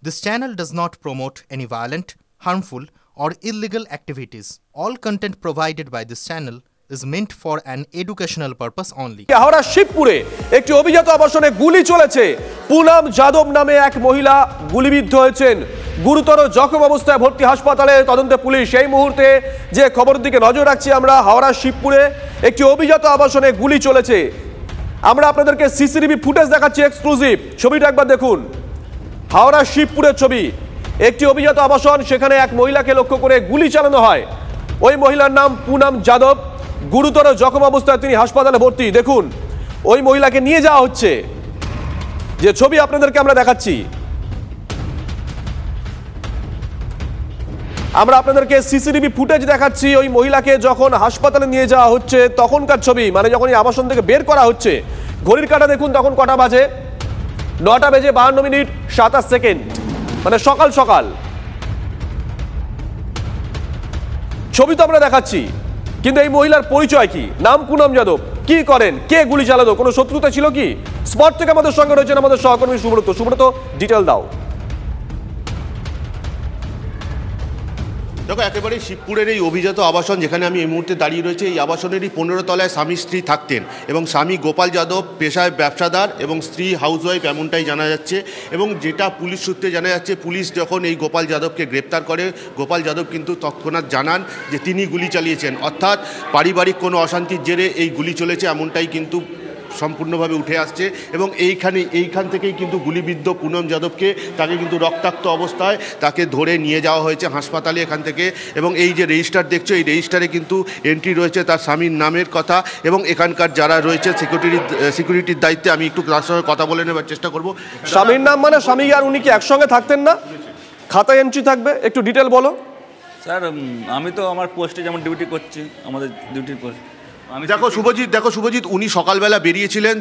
This channel does not promote any violent, harmful, or illegal activities. All content provided by this channel is meant for an educational purpose only. Howrah শিবপুরে একটি অভিজাত আবাসনে গুলি চলেছে। পুনম যাদব নামে এক মহিলা গুলিবিদ্ধ হয়েছেন, গুরুতর জখম অবস্থায় ভর্তি হাসপাতালে। তদন্তে পুলিশ। এই মুহূর্তে যে খবরের দিকে নজর রাখছি আমরা, হাওড়া শিবপুরে একটি অভিজাত আবাসনে গুলি চলেছে। আমরা আপনাদেরকে সিসিটিভি ফুটেজ দেখাচ্ছি, এক্সক্লুসিভ। ছবিটা একবার দেখুন, হাওড়া শিবপুরের ছবি। একটি অভিজাত আবাসন, সেখানে এক মহিলাকে লক্ষ্য করে গুলি চালানো হয়। ওই মহিলার নাম পুনম যাদব, গুরুতর জখম অবস্থায় তিনি হাসপাতালে ভর্তি। দেখুন, ওই মহিলাকে নিয়ে যাওয়া হচ্ছে, যে ছবি আপনাদেরকে আমরা দেখাচ্ছি। আমরা আপনাদেরকে সিসিটিভি ফুটেজ দেখাচ্ছি। ওই মহিলাকে যখন হাসপাতালে নিয়ে যাওয়া হচ্ছে তখনকার ছবি, মানে যখন এই আবাসন থেকে বের করা হচ্ছে। ঘড়ির কাঁটা দেখুন, তখন কটা বাজে? 9:52:27, মানে সকাল সকাল। ছবি তো আমরা দেখাচ্ছি, কিন্তু এই মহিলার পরিচয় কি? নাম পুনম যাদব, কি করেন, কে গুলি চালাতো, কোনো শত্রুতা ছিল কি? স্পট থেকে আমাদের সঙ্গে রয়েছেন আমাদের সহকর্মী সুব্রত। সুব্রত, ডিটেল দাও। দেখো, একেবারে শিবপুরের এই অভিজাত আবাসন যেখানে আমি এই মুহূর্তে দাঁড়িয়ে রয়েছে, এই আবাসনেরই 15 তলায় স্বামী স্ত্রী থাকতেন এবং স্বামী গোপাল যাদব পেশায় ব্যবসাদার এবং স্ত্রী হাউসওয়াইফ, এমনটাই জানা যাচ্ছে। এবং যেটা পুলিশ সূত্রে জানা যাচ্ছে, পুলিশ যখন এই গোপাল যাদবকে গ্রেপ্তার করে, গোপাল যাদব কিন্তু তৎক্ষণাৎ জানান যে তিনি গুলি চালিয়েছেন, অর্থাৎ পারিবারিক কোনো অশান্তির জেরে এই গুলি চলেছে, এমনটাই কিন্তু সম্পূর্ণভাবে উঠে আসছে। এবং এইখান থেকেই কিন্তু গুলিবিদ্ধ পুনম যাদবকে, তাকে কিন্তু রক্তাক্ত অবস্থায় তাকে ধরে নিয়ে যাওয়া হয়েছে হাসপাতালে এখান থেকে। এবং এই যে রেজিস্টার দেখছো, এই রেজিস্টারে কিন্তু এন্ট্রি রয়েছে তার স্বামীর নামের কথা। এবং এখানকার যারা রয়েছে সিকিউরিটির দায়িত্বে, আমি একটু তার সঙ্গে কথা বলে নেবার চেষ্টা করব। স্বামীর নাম মানে স্বামী আর উনি কি একসঙ্গে থাকতেন না? খাতায় এন্ট্রি থাকবে, একটু ডিটেল বলো। স্যার, আমি তো আমার পোস্টে যেমন ডিউটি করছি, আমাদের ডিউটির পোস্ট। দেখো শুভজিৎ, উনি সকালবেলা বেরিয়েছিলেন,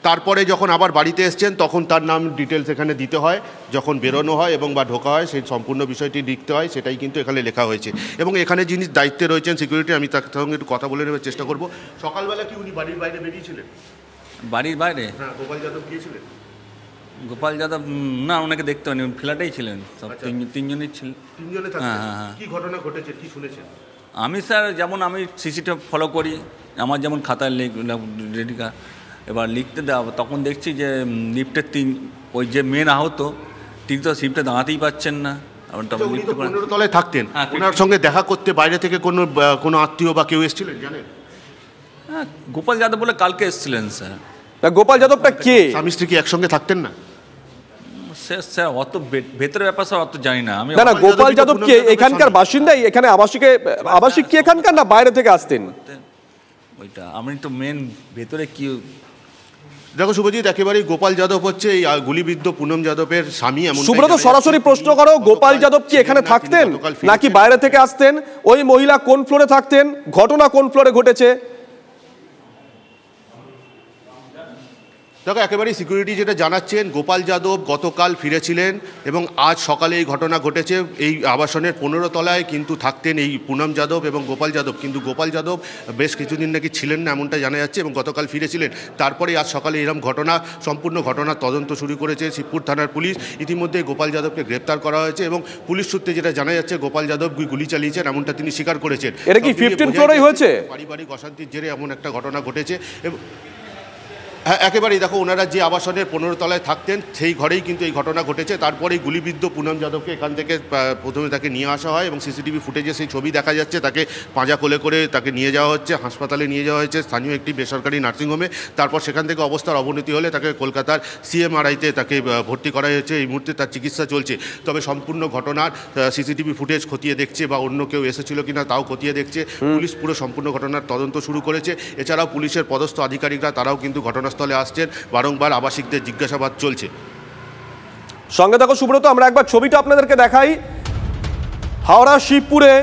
তারপরে যখন আবার বাড়িতে এসছেন তখন তার নাম ডিটেলস এখানে দিতে হয়, যখন বেরোনো হয় এবং বা ঢোকা হয় সেই সম্পূর্ণ বিষয়টি লিখতে হয়, সেটাই কিন্তু এখানে লেখা হয়েছে। এবং এখানে যিনি দায়িত্বে রয়েছেন সিকিউরিটি, আমি তার সঙ্গে একটু কথা বলে নেওয়ার চেষ্টা করব। সকালবেলা কি উনি বাড়ির বাইরে বেরিয়েছিলেন? বাড়ির বাইরে? হ্যাঁ, গোপাল যাদব গিয়েছিলেন। গোপাল যাদব না, ওনাকে দেখতে হয়নি, ফ্ল্যাটেই ছিলেন। সব তিনজনই ছিলেন। তিনজনে থাকতেন? হ্যাঁ। কি ঘটনা ঘটেছে, কি শুনেছেন? আমি স্যার, যেমন আমি সিসিটিভি ফলো করি, আমার যেমন খাতায় রেডিকা এবার লিখতে দেওয়া, তখন দেখছি যে লিফটের ওই যে মেন আহত, তিনি তো লিফটে দাঁড়াতেই পাচ্ছেন না। 15 তলায় থাকতেন, ওনার সঙ্গে দেখা করতে বাইরে থেকে কোনো আত্মীয় বা কেউ এসেছিলেন জানেন? হ্যাঁ, গোপাল যাদব বলে কালকে এসেছিলেন স্যার। গোপাল যাদবটা কে? স্বামী স্ত্রী কি একসঙ্গে থাকতেন না? স্যার অত ভেতরের ব্যাপার স্যার অত জানি না আমি। না, গোপাল যাদব কে এখানকার বাসিন্দাই? এখানে আবাসিক কি এখানকার, না বাইরে থেকে আসতেন? ওইটা আমি তো মেন ভেতরে কি। দেখো শুভজিৎ, একেবারেই গোপাল যাদব হচ্ছে এই গুলিবিদ্ধ পুনম যাদবের স্বামী। সুব্রত, সরাসরি প্রশ্ন করো, গোপাল যাদব কি এখানে থাকতেন নাকি বাইরে থেকে আসতেন? ওই মহিলা কোন ফ্লোরে থাকতেন? ঘটনা কোন ফ্লোরে ঘটেছে? দেখো, একেবারেই সিকিউরিটি যেটা জানাচ্ছেন, গোপাল যাদব গতকাল ফিরেছিলেন এবং আজ সকালে এই ঘটনা ঘটেছে। এই আবাসনের 15 তলায় কিন্তু থাকতেন এই পুনম যাদব এবং গোপাল যাদব, কিন্তু গোপাল যাদব বেশ কিছুদিন নাকি ছিলেন না, এমনটা জানা যাচ্ছে, এবং গতকাল ফিরেছিলেন। তারপরে আজ সকালে এরকম সম্পূর্ণ ঘটনার তদন্ত শুরু করেছে শিবপুর থানার পুলিশ। ইতিমধ্যে গোপাল যাদবকে গ্রেপ্তার করা হয়েছে এবং পুলিশ সূত্রে যেটা জানা যাচ্ছে, গোপাল যাদব গুলি চালিয়েছেন, এমনটা তিনি স্বীকার করেছেন। এটা কি 15 ফ্লোরেই হয়েছে? পারিবারিক অশান্তির জেরে এমন একটা ঘটনা ঘটেছে। হ্যাঁ, একেবারেই। দেখো, ওনারা যে আবাসনের 15 তলায় থাকতেন সেই ঘরেই কিন্তু এই ঘটনা ঘটেছে। তারপরেই গুলিবিদ্ধ পুনম যাদবকে এখান থেকে প্রথমে তাকে নিয়ে আসা হয় এবং সিসিটিভি ফুটেজে সেই ছবি দেখা যাচ্ছে, তাকে পাঁজা কোলে করে তাকে নিয়ে যাওয়া হচ্ছে, হাসপাতালে নিয়ে যাওয়া হয়েছে স্থানীয় একটি বেসরকারি নার্সিংহোমে। তারপর সেখান থেকে অবস্থার অবনতি হলে তাকে কলকাতার CMRIতে তাকে ভর্তি করা হয়েছে। এই মুহূর্তে তার চিকিৎসা চলছে। তবে সম্পূর্ণ ঘটনার সিসিটিভি ফুটেজ খতিয়ে দেখছে, বা অন্য কেউ এসেছিল কিনা তাও খতিয়ে দেখছে পুলিশ। পুরো সম্পূর্ণ ঘটনার তদন্ত শুরু করেছে। এছাড়াও পুলিশের পদস্থ আধিকারিকরা তারাও কিন্তু ঘটনাস্থলে আসছেন, বারংবার আবাসিকদের জিজ্ঞাসাবাদ চলছে। সঙ্গে দেখো সুব্রত, আমরা একবার ছবিটা আপনাদেরকে দেখাই। হাওড়া শিবপুরে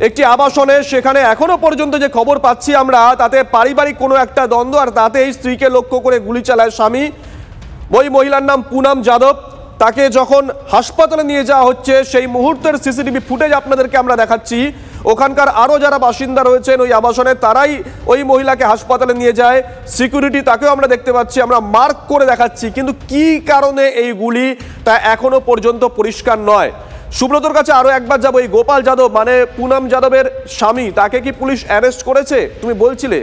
একটি আবাসনে, সেখানে এখনো পর্যন্ত যে খবর পাচ্ছি আমরা, তাতে পারিবারিক কোনো একটা দ্বন্দ্ব, আর তাতে এই স্ত্রীকে লক্ষ্য করে গুলি চালায় স্বামী। ওই মহিলার নাম পুনম যাদব। তাকে যখন হাসপাতালে নিয়ে যাওয়া হচ্ছে সেই মুহূর্তের সিসিটিভি ফুটেজ আপনাদেরকে আমরা দেখাচ্ছি। ওখানকার আরও যারা বাসিন্দা রয়েছেন ওই আবাসনে তারাই ওই মহিলাকে হাসপাতালে নিয়ে যায়। সিকিউরিটি তাকেও আমরা দেখতে পাচ্ছি, আমরা মার্ক করে দেখাচ্ছি, কিন্তু কি কারণে এই গুলি তা এখনো পর্যন্ত পরিষ্কার নয়। সুব্রতর কাছে আরো একবার যাবো, এই গোপাল যাদব মানে পুনম যাদবের স্বামী, তাকে কি পুলিশ অ্যারেস্ট করেছে তুমি বলছিলে?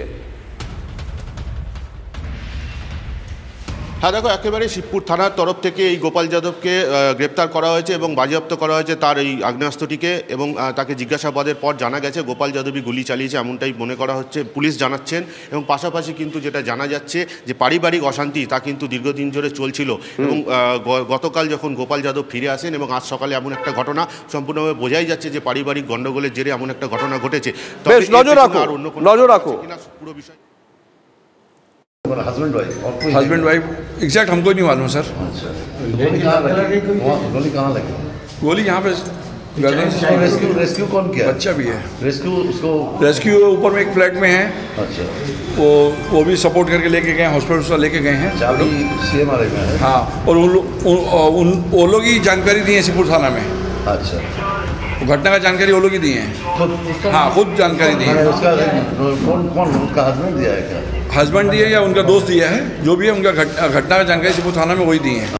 হ্যাঁ দেখো, একেবারে শিবপুর থানার তরফ থেকে এই গোপাল যাদবকে গ্রেপ্তার করা হয়েছে এবং বাজেয়াপ্ত করা হয়েছে তার এই আগ্নেয়াস্ত্রটিকে, এবং তাকে জিজ্ঞাসাবাদের পর জানা গেছে গোপাল যাদবই গুলি চালিয়েছে এমনটাই মনে করা হচ্ছে, পুলিশ জানাচ্ছেন। এবং পাশাপাশি কিন্তু যেটা জানা যাচ্ছে যে পারিবারিক অশান্তি তা কিন্তু দীর্ঘদিন ধরে চলছিল, এবং গতকাল যখন গোপাল যাদব ফিরে আসেন এবং আজ সকালে এমন একটা ঘটনা সম্পূর্ণভাবে বোঝাই যাচ্ছে যে পারিবারিক গণ্ডগোলের জেরে এমন একটা ঘটনা ঘটেছে। বেশ, নজর রাখো পুরো বিষয় हस्बैंड वाइफ एग्जैक्ट हमको नहीं मालूम सर। अच्छा, गोली कहाँ लगी? गोली यहाँ पे रेस्क्यू कौन किया? बच्चा भी है। रेस्क्यू ऊपर में एक फ्लैट में है। अच्छा, वो भी सपोर्ट करके लेके गए, हॉस्पिटल लेके गए हैं। चाबी CMRA में है। हाँ, और वो लोग ही जानकारी दी है शिवपुर थाना में। अच्छा, घटना का जानकारी वो लोग ही दिए हैं। हाँ, खुद जानकारी दी है। उसका कौन उसका हस्बैंड दिया है क्या? हस्बैंड दिया या उनका दोस्त दिया है, जो भी है उनका घटना का जानकारी शिवपुर थाना में वही दिए हैं।